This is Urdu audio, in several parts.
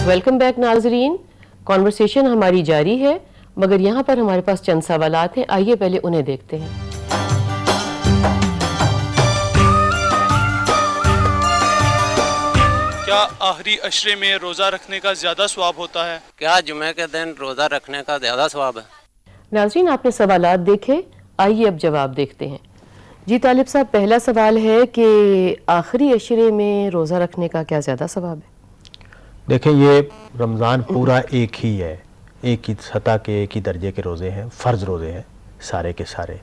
ویلکم بیک ناظرین، کانورسیشن ہماری جاری ہے، مگر یہاں پر ہمارے پاس چند سوالات ہیں، آئیے پہلے انہیں دیکھتے ہیں۔ کیا آخری عشرے میں روزہ رکھنے کا زیادہ ثواب ہوتا ہے؟ کیا جمعے کے دن روزہ رکھنے کا زیادہ ثواب ہے؟ ناظرین، آپ نے سوالات دیکھے، آئیے اب جواب دیکھتے ہیں۔ جی طالب صاحب، پہلا سوال ہے کہ آخری عشرے میں روزہ رکھنے کا کیا زیادہ ثواب ہے؟ دیکھیں، یہ رمضان پورا ایک ہی ہے، ایک ہی سطح کے، ایک ہی درجے کے روزے ہیں، فرض روزے ہیں سارے کے سارے۔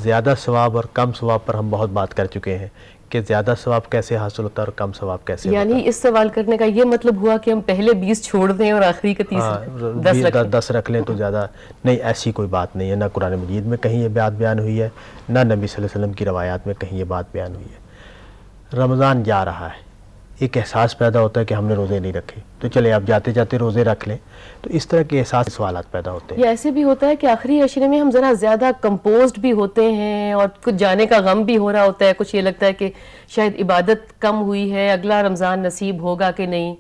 زیادہ ثواب اور کم ثواب پر ہم بہت بات کر چکے ہیں کہ زیادہ ثواب کیسے حاصل ہوتا ہے اور کم ثواب کیسے ہوتا ہے۔ یعنی اس سوال کرنے کا یہ مطلب ہوا کہ ہم پہلے 20 چھوڑ دیں اور آخری کا 10 رکھ لیں تو زیادہ نہیں، ایسی کوئی بات نہیں ہے۔ نہ قرآن مجید میں کہیں یہ بات بیان ہوئی ہے، نہ نبی صلی اللہ علیہ وسلم کی روایات میں کہیں یہ بات بیان ہوئی ہے۔ رمضان جا رہا ہے، ایک احساس پیدا ہوتا ہے کہ ہم نے روزے نہیں رکھے، تو چلے اب جاتے جاتے روزے رکھ لیں، تو اس طرح کے احساس سوالات پیدا ہوتے ہیں۔ یہ ایسے بھی ہوتا ہے کہ آخری عشرے میں ہم ذرا زیادہ کمپوزڈ بھی ہوتے ہیں اور کچھ جانے کا غم بھی ہو رہا ہوتا ہے، کچھ یہ لگتا ہے کہ شاید عبادت کم ہوئی ہے، اگلا رمضان نصیب ہوگا کہ نہیں۔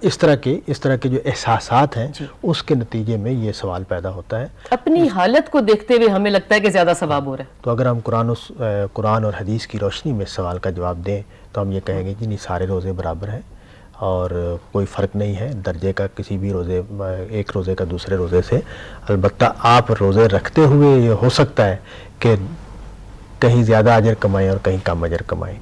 اس طرح کے جو احساسات ہیں اس کے نتیجے میں یہ سوال پیدا ہوتا ہے۔ اپنی حالت کو دیکھتے ہوئے ہمیں لگتا ہے کہ زیادہ ثواب ہو رہا ہے۔ تو اگر ہم قرآن اور حدیث کی روشنی میں سوال کا جواب دیں تو ہم یہ کہیں گے کہ نہیں، سارے روزے برابر ہیں اور کوئی فرق نہیں ہے درجے کا کسی بھی روزے، ایک روزے کا دوسرے روزے سے۔ البتہ آپ روزے رکھتے ہوئے یہ ہو سکتا ہے کہ کہیں زیادہ اجر کمائیں اور کہیں کم اجر کمائیں۔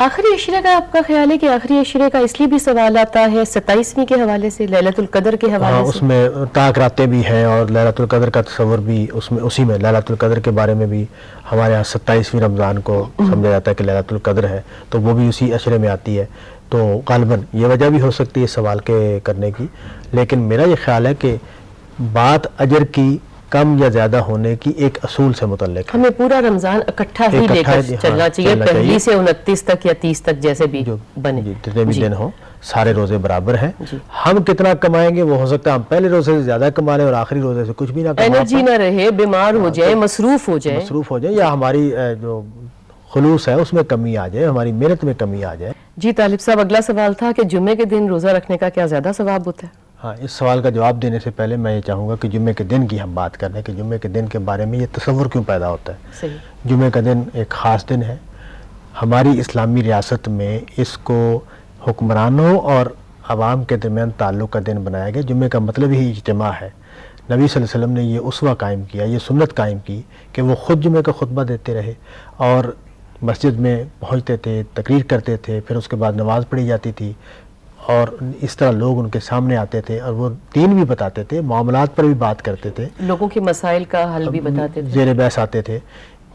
آخری عشرے کا آپ کا خیال ہے کہ آخری عشرے کا اس لیے بھی سوال آتا ہے 27ویں کے حوالے سے، لیلۃ القدر کے حوالے سے؟ اس میں طاق راتیں بھی ہیں اور لیلۃ القدر کا تصور بھی اسی میں لیلۃ القدر کے بارے میں بھی ہمارے ہاں 27ویں رمضان کو سمجھا جاتا ہے کہ لیلۃ القدر ہے، تو وہ بھی اسی عشرے میں آتی ہے، تو غالباً یہ وجہ بھی ہو سکتی ہے سوال کے کرنے کی۔ لیکن میرا یہ خیال ہے کہ بات اجر کی کم یا زیادہ ہونے کی ایک اصول سے متعلق ہے۔ ہمیں پورا رمضان اکٹھا ہی لے کر چلنا چاہیے، پہلی سے 29 تک یا 30 تک جیسے بھی بنے، جتنے بھی دن ہوں، سارے روزے برابر ہیں۔ ہم کتنا کمائیں گے وہ ہو سکتا ہے ہم پہلے روزے سے زیادہ کما لیں اور آخری روزے سے کچھ بھی نہ کمائیں، انرجی نہ رہے، بیمار ہو جائیں، مصروف ہو جائیں، یا ہماری جو خلوص ہے اس میں کمی آ جائے، ہماری محنت میں کمی آ جائے۔ جی طالب صاحب، اگلا سوال تھا کہ جمعے کے دن روزہ رکھنے کا کیا زیادہ ثواب ہوتا ہے؟ ہاں، اس سوال کا جواب دینے سے پہلے میں یہ چاہوں گا کہ جمعے کے دن کی ہم بات کر رہے ہیں کہ جمعے کے دن کے بارے میں یہ تصور کیوں پیدا ہوتا ہے۔ صحیح۔ جمعے کا دن ایک خاص دن ہے، ہماری اسلامی ریاست میں اس کو حکمرانوں اور عوام کے درمیان تعلق کا دن بنایا گیا۔ جمعے کا مطلب ہی اجتماع ہے۔ نبی صلی اللہ علیہ وسلم نے یہ اسوہ قائم کیا، یہ سنت قائم کی کہ وہ خود جمعے کا خطبہ دیتے رہے اور مسجد میں پہنچتے تھے، تقریر کرتے تھے، پھر اس کے بعد نماز پڑھی جاتی تھی اور اس طرح لوگ ان کے سامنے آتے تھے اور وہ دین بھی بتاتے تھے، معاملات پر بھی بات کرتے تھے، لوگوں کے مسائل کا حل بھی بتاتے تھے، زیر بحث آتے تھے۔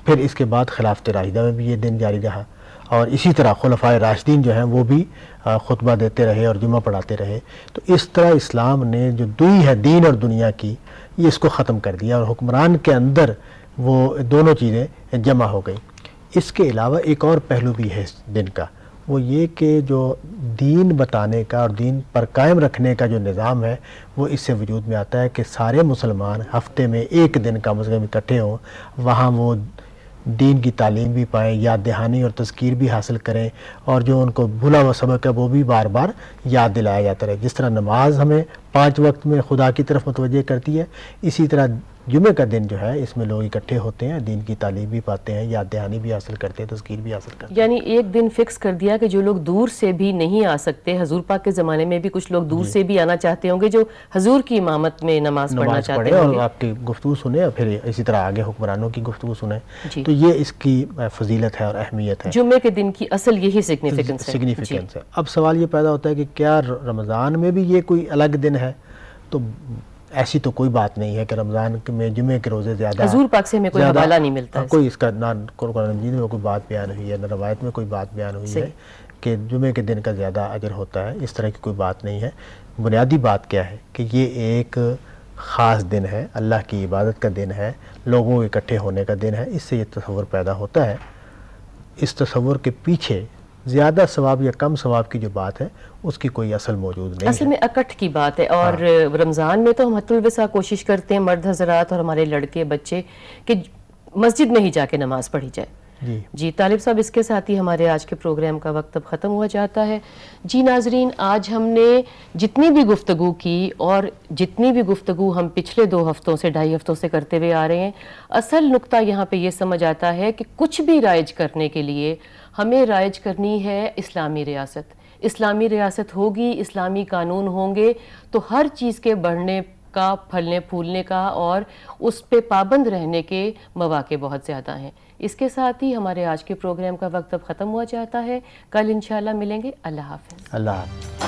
پھر اس کے بعد خلافت راشدہ میں بھی یہ دن جاری رہا اور اسی طرح خلفائے راشدین جو ہیں وہ بھی خطبہ دیتے رہے اور جمعہ پڑھاتے رہے۔ تو اس طرح اسلام نے جو دوئی ہے دین اور دنیا کی، یہ اس کو ختم کر دیا اور حکمران کے اندر وہ دونوں چیزیں جمع ہو گئیں۔ اس کے علاوہ ایک اور پہلو بھی ہے اس دن کا، وہ یہ کہ جو دین بتانے کا اور دین پر قائم رکھنے کا جو نظام ہے وہ اس سے وجود میں آتا ہے کہ سارے مسلمان ہفتے میں ایک دن کم از کم اکٹھے ہوں، وہاں وہ دین کی تعلیم بھی پائیں، یاد دہانی اور تذکیر بھی حاصل کریں اور جو ان کو بھولا ہوا سبق ہے وہ بھی بار بار یاد دلایا جاتا رہے۔ جس طرح نماز ہمیں 5 وقت میں خدا کی طرف متوجہ کرتی ہے، اسی طرح جمعہ کا دن جو ہے اس میں لوگ اکٹھے ہوتے ہیں، دین کی تعلیم بھی پاتے ہیں، یاد دہانی بھی حاصل کرتے ہیں، تذکیر بھی حاصل کرتے ہیں۔ یعنی ایک دن فکس کر دیا کہ جو لوگ دور سے بھی نہیں آ سکتے، حضور پاک کے زمانے میں بھی کچھ لوگ دور سے بھی آنا چاہتے ہوں گے جو حضور کی امامت میں نماز پڑھنا چاہتے ہیں اور آپ کی گفتگو سنیں اور پھر اسی طرح آگے حکمرانوں کی گفتگو سنیں، تو یہ اس کی فضیلت ہے اور اہمیت ہے۔ جمعے کے دن کی اصل یہی سگنیفیکنس ہے۔ اب سوال یہ پیدا ہوتا ہے کہ کیا رمضان میں بھی یہ کوئی الگ دن ہے؟ تو ایسی تو کوئی بات نہیں ہے کہ رمضان میں جمعے کے روزے زیادہ، حضور پاک سے ہمیں کوئی حوالہ نہیں ملتا ہے، کوئی اس کا نہ قرآن مجید میں کوئی بات بیان ہوئی ہے، نہ روایت میں کوئی بات بیان ہوئی ہے کہ جمعے کے دن کا زیادہ اجر ہوتا ہے، اس طرح کی کوئی بات نہیں ہے۔ بنیادی بات کیا ہے کہ یہ ایک خاص دن ہے، اللہ کی عبادت کا دن ہے، لوگوں کے اکٹھے ہونے کا دن ہے، اس سے یہ تصور پیدا ہوتا ہے۔ اس تصور کے پیچھے زیادہ ثواب یا کم ثواب کی جو بات ہے اس کی کوئی اصل موجود نہیں ہے، اصل میں اکٹھ کی بات ہے۔ اور رمضان میں تو ہم حت الوسع کوشش کرتے ہیں، مرد حضرات اور ہمارے لڑکے بچے، کہ مسجد میں ہی جا کے نماز پڑھی جائے، جی طالب صاحب، اس کے ساتھ ہی ہمارے آج کے پروگرام کا وقت اب ختم ہوا جاتا ہے. جی ناظرین، آج ہم نے جتنی بھی گفتگو کی اور جتنی بھی گفتگو ہم پچھلے 2 ہفتوں سے 2.5 ہفتوں سے کرتے ہوئے آ رہے ہیں، اصل نقطہ یہاں پہ یہ سمجھ آتا ہے کہ کچھ بھی رائج کرنے کے لیے ہمیں رائج کرنی ہے اسلامی ریاست. اسلامی ریاست ہوگی، اسلامی قانون ہوں گے تو ہر چیز کے بڑھنے کا، پھلنے پھولنے کا اور اس پہ پابند رہنے کے مواقع بہت زیادہ ہیں. اس کے ساتھ ہی ہمارے آج کے پروگرام کا وقت اب ختم ہوا جاتا ہے. کل انشاءاللہ ملیں گے. اللہ حافظ. اللہ حافظ.